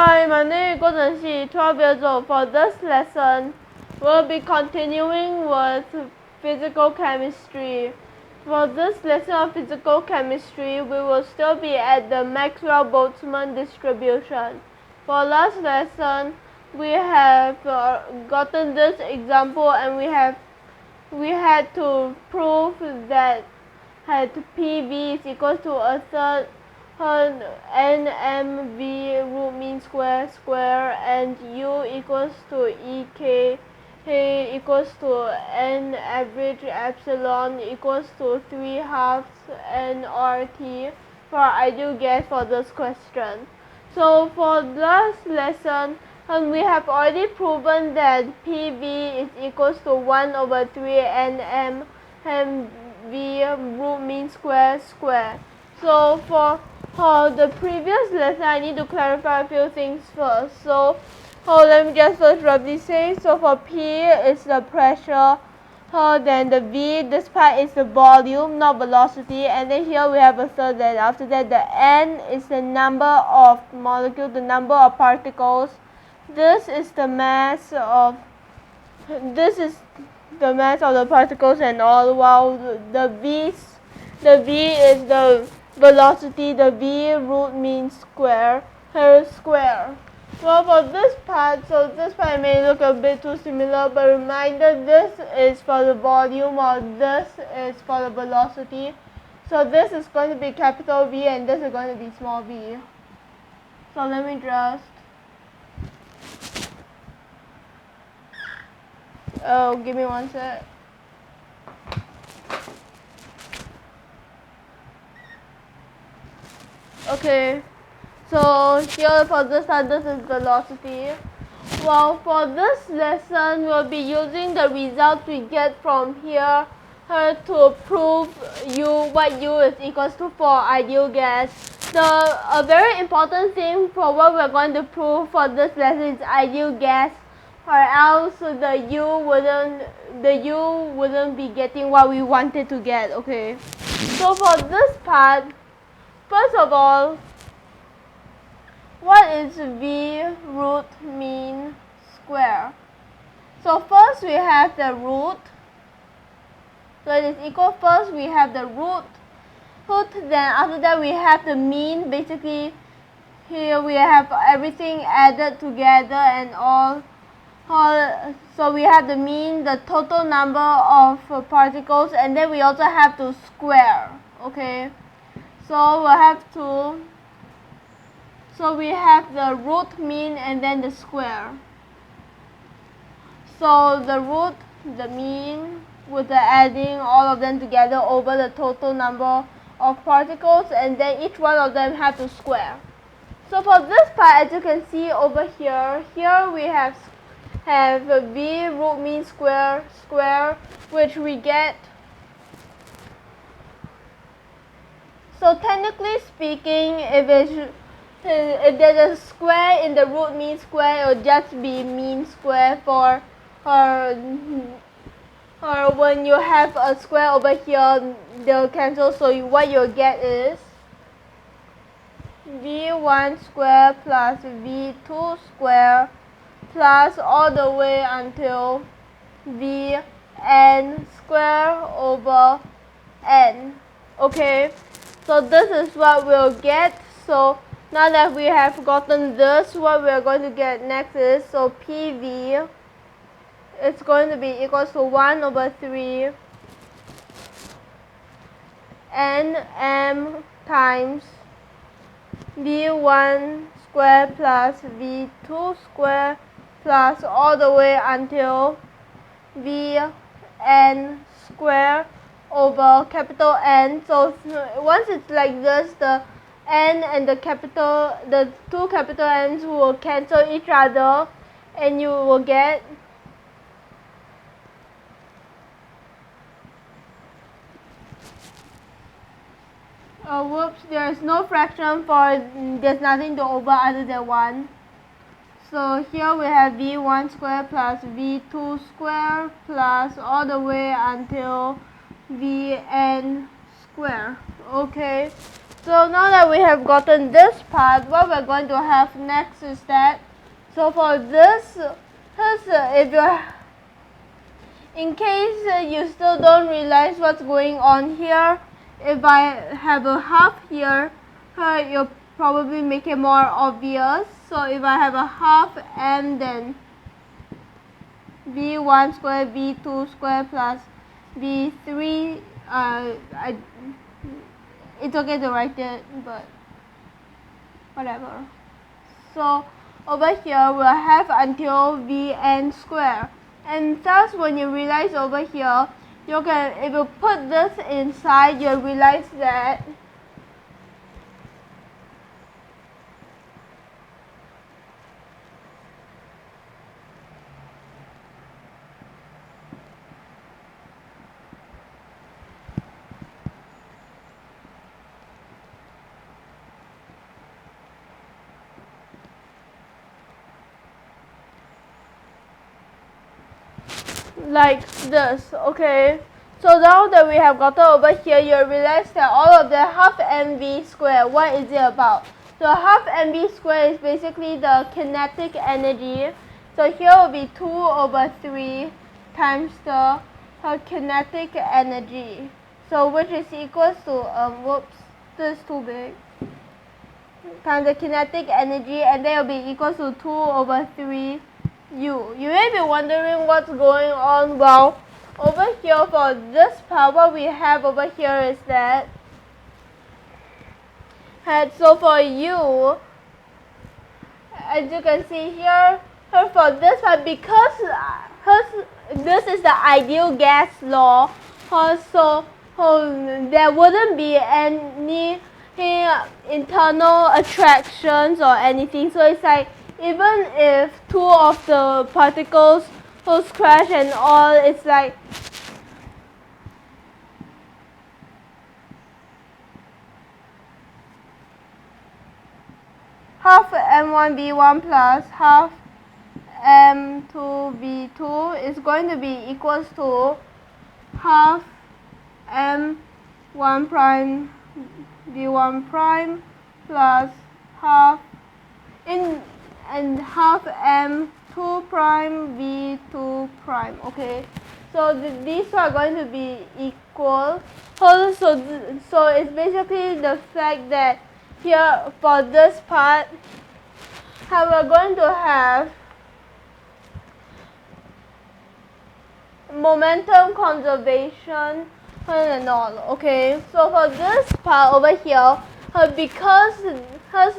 Hi, my name is Guang Chengxi, 12 years old. For this lesson, we'll be continuing with physical chemistry. For this lesson of physical chemistry, we will still be at the Maxwell-Boltzmann distribution. For last lesson, we have gotten this example, and we had to prove that PV is equal to a third NMV root mean square and U equals to EK equals to N average epsilon equals to 3/2 nRT for ideal gas for this question. So for last lesson, we have already proven that PV is equals to 1/3 NMV root mean square. So for the previous lesson, I need to clarify a few things first. So let me just first roughly say, so for P is the pressure, then the V, this part is the volume, not velocity, and then here we have a third, then after that the N is the number of molecules, the number of particles, this is the mass of the particles and all, while the V is the velocity, the V root mean square. Well, for this part, this part may look a bit too similar, but reminder, this is for the volume or this is for the velocity. So this is going to be capital V and this is going to be small v. So let me just give me one sec. Okay, so here for this side, this is velocity. Well, for this lesson, we'll be using the results we get from here to prove what U is equals to for ideal gas. A very important thing for what we're going to prove for this lesson is ideal gas, or else the U wouldn't be getting what we wanted to get. Okay, so for this part, first of all, what is V root mean square? So first we have the root, so it is equal, first we have the root, then after that we have the mean. Basically here we have everything added together and all. So we have the mean, the total number of particles, and then we also have to square. Okay, so we have the root mean and then the square. So the root, the mean, with the adding all of them together over the total number of particles, and then each one of them have to square. So for this part, as you can see over here we have V root mean square, which we get. So technically speaking, if there's a square in the root mean square, it will just be mean square or when you have a square over here, they'll cancel, so what you'll get is V1 square plus V2 square plus all the way until Vn square over n. Okay, so this is what we'll get. So now that we have gotten this, what we're going to get next is, so PV is going to be equals to 1/3 Nm times V1 square plus V2 square plus all the way until Vn square over capital N. So once it's like this, the N and the two capital N's will cancel each other, and you will get whoops, there is no fraction, for there's nothing to over other than 1. So here we have V1 square plus V2 square plus all the way until Vn square. Okay, So now that we have gotten this part, what we're going to have next is that, so for this, if you're, in case you still don't realize what's going on here, if I have a half here, you'll probably make it more obvious. So if I have a half m, then v1 squared v2 squared plus v3, it's okay to write it, but whatever. So over here we'll have until vn squared, and thus when you realize over here, you can, if you put this inside, you'll realize that like this, okay? So now that we have gotten over here, you'll realize that all of the half mv squared, what is it about? So half mv squared is basically the kinetic energy. So here will be 2 over 3 times the kinetic energy. So which is equals to, whoops, this is too big, times the kinetic energy, and that will be equals to 2 over 3 u. You may be wondering what's going on. Well, over here for this part, what we have over here is that, so for u, as you can see here, for this part, because this is the ideal gas law, so there wouldn't be any internal attractions or anything. So it's like, even if 2 of the particles crash and all, it's like half m1v1 plus half m2v2 is going to be equals to half m1 prime v1 prime plus half and half m2 prime v2 prime. Okay, so these are going to be equal. So it's basically the fact that here for this part, how we're going to have momentum conservation and all. Okay, so for this part over here, because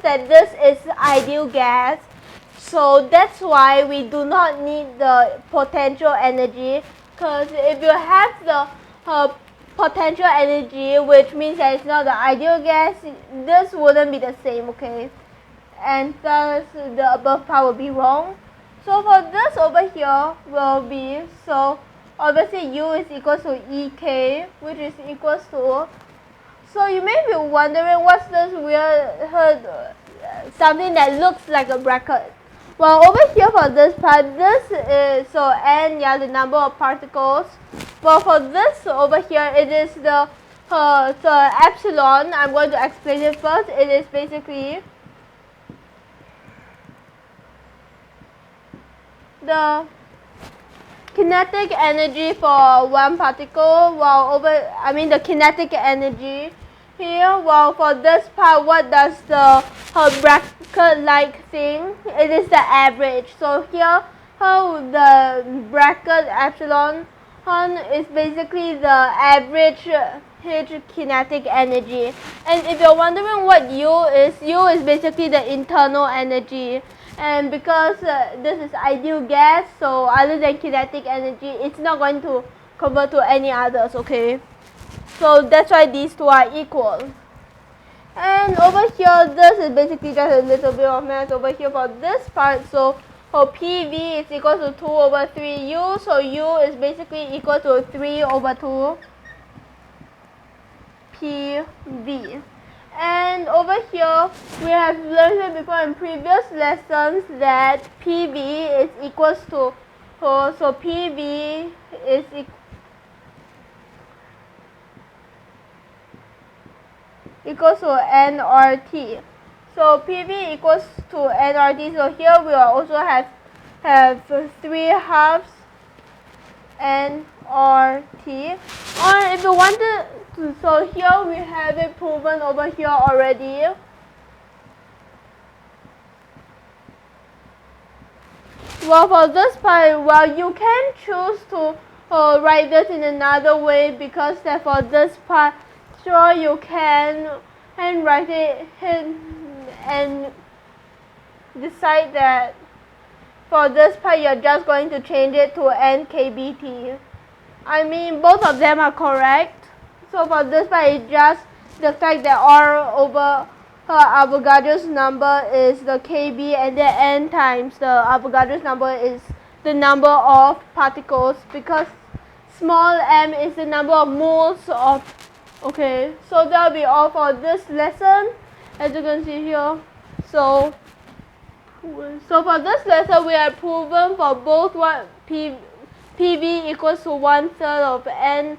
that this is ideal gas, so that's why we do not need the potential energy, because if you have the potential energy, which means that it's not the ideal gas, this wouldn't be the same, okay? And thus the above part will be wrong. So for this over here will be, so obviously u is equals to ek, which is equals to, so you may be wondering what's this weird something that looks like a bracket. Well, over here for this part, this is, so n, yeah, the number of particles. Well, for this over here, it is the epsilon. I'm going to explain it first. It is basically the kinetic energy for one particle, while the kinetic energy here. Well, for this part, what does the bracket-like thing? It is the average. So here, the bracket epsilon is basically the average kinetic energy. And if you're wondering what u is basically the internal energy. And because this is ideal gas, so other than kinetic energy, it's not going to convert to any others, okay? So that's why these two are equal. And over here, this is basically just a little bit of math over here for this part. So for PV is equal to 2 over 3U, so U is basically equal to 3 over 2 PV. And over here, we have learned it before in previous lessons that PV is equals to, so PV is equals to nRT. So PV equals to nRT. So here we will also have 3/2 nRT. Or if you wanted to, so here we have it proven over here already. Well, for this part, well, you can choose to write this in another way, because that for this part, sure you can write it and decide that for this part you're just going to change it to nkbt. I mean, both of them are correct. So for this part, it's just the fact that R over Avogadro's number is the kb, and then n times the Avogadro's number is the number of particles, because small m is the number of moles of. Okay, so that'll be all for this lesson, as you can see here. So for this lesson, we have proven for both what PV equals to 1/3 of n,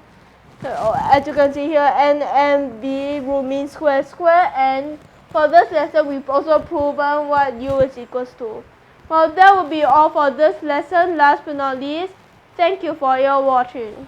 as you can see here, NMV root mean square, and for this lesson, we've also proven what U is equals to. Well, that will be all for this lesson. Last but not least, thank you for your watching.